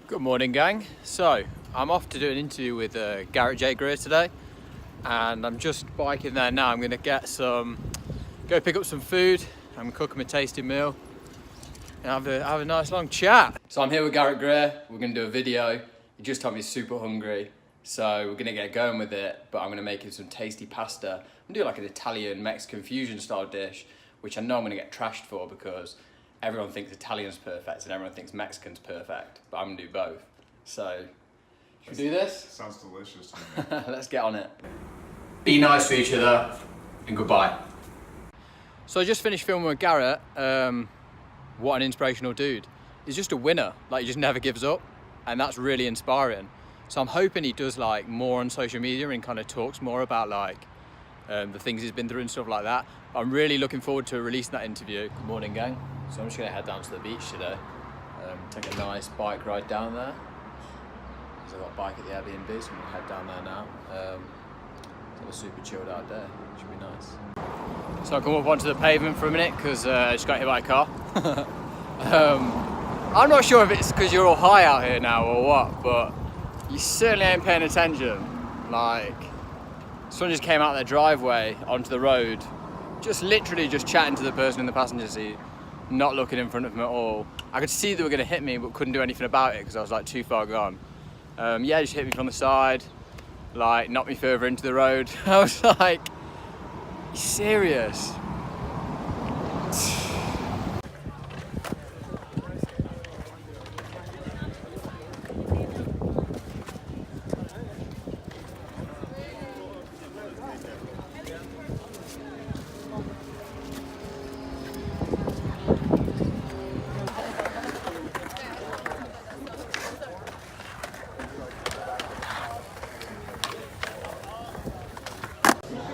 Good morning, gang. So I'm off to do an interview with Garrett J Greer today, and I'm just biking there now. I'm gonna go pick up some food. I'm cooking a tasty meal and have a nice long chat. So I'm here with Garrett Greer. We're gonna do a video. He just told me he's super hungry, so we're gonna get going with it. But I'm gonna make him some tasty pasta. I'm gonna do like an Italian Mexican fusion style dish, which I know I'm gonna get trashed for because everyone thinks Italian's perfect and everyone thinks Mexican's perfect, but I'm gonna do both. So, should we do this? Sounds delicious to me. Let's get on it. Be nice to each other, and goodbye. So I just finished filming with Garrett. What an inspirational dude. He's just a winner, like he just never gives up, and that's really inspiring. So I'm hoping he does like more on social media and kind of talks more about like the things he's been through and stuff like that. I'm really looking forward to releasing that interview. Good morning, gang. So I'm just gonna head down to the beach today. Take a nice bike ride down there. Because I've got a bike at the Airbnb, so I'm gonna head down there now. It's a super chilled out day, should be nice. So I'll come up onto the pavement for a minute because I just got hit by a car. I'm not sure if it's because you're all high out here now or what, but you certainly ain't paying attention. Like, someone just came out their driveway onto the road, just literally just chatting to the person in the passenger seat, not looking in front of them at all. I could see they were going to hit me, but couldn't do anything about it because I was like too far gone. Yeah, just hit me from the side, like knocked me further into the road. I was like, you serious?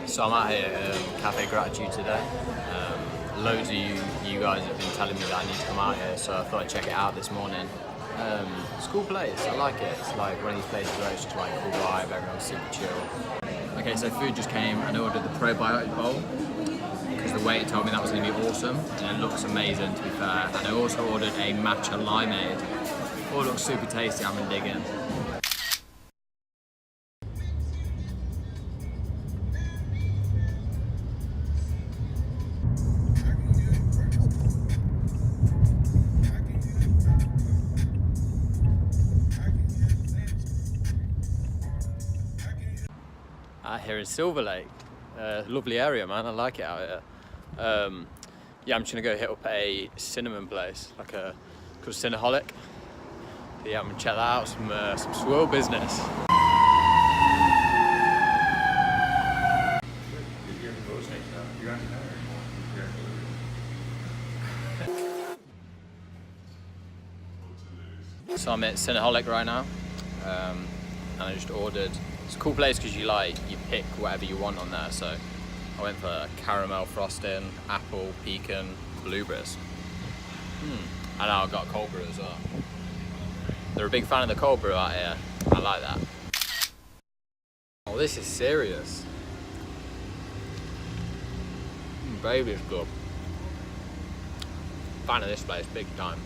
So I'm out here at Cafe Gratitude today. Loads of you guys have been telling me that I need to come out here, so I thought I'd check it out this morning. It's a cool place, I like it. It's like one of these places where it's just like a cool vibe, everyone's super chill. Okay, so food just came and I ordered the probiotic bowl because the waiter told me that was going to be awesome and it looks amazing, to be fair. And I also ordered a matcha limeade. All looks super tasty, I'm digging. Out here in Silver Lake, lovely area, man. I like it out here. Yeah, I'm just gonna go hit up a cinnamon place, like called Cinnaholic. Yeah, I'm gonna check that out. Some swirl business. So I'm at Cinnaholic right now, and I just ordered. It's a cool place because you pick whatever you want on there. So I went for caramel frosting, apple, pecan, blueberries. And I got cold brew as well. They're a big fan of the cold brew out here. I like that. Oh, this is serious. Baby, it's good. Fan of this place, big time.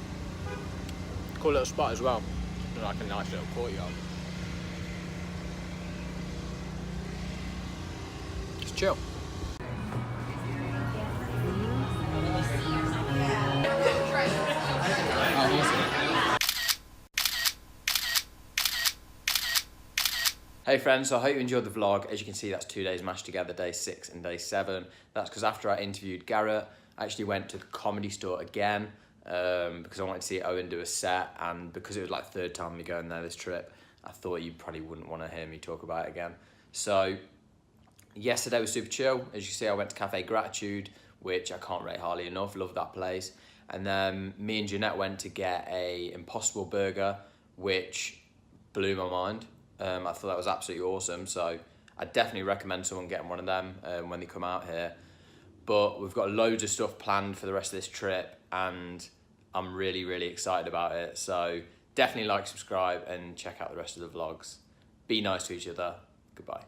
Cool little spot as well. Like a nice little courtyard. Just chill. Hey friends, so I hope you enjoyed the vlog. As you can see, that's 2 days mashed together, day 6 and day 7. That's because after I interviewed Garrett, I actually went to the Comedy Store again because I wanted to see Owen do a set, and because it was like third time me going there this trip, I thought you probably wouldn't want to hear me talk about it again. So yesterday was super chill. As you see, I went to Cafe Gratitude, which I can't rate highly enough. Love that place. And then me and Jeanette went to get a Impossible burger, which blew my mind. I thought that was absolutely awesome. So I definitely recommend someone getting one of them when they come out here. But we've got loads of stuff planned for the rest of this trip, and I'm really, really excited about it. So definitely like, subscribe, and check out the rest of the vlogs. Be nice to each other. Goodbye.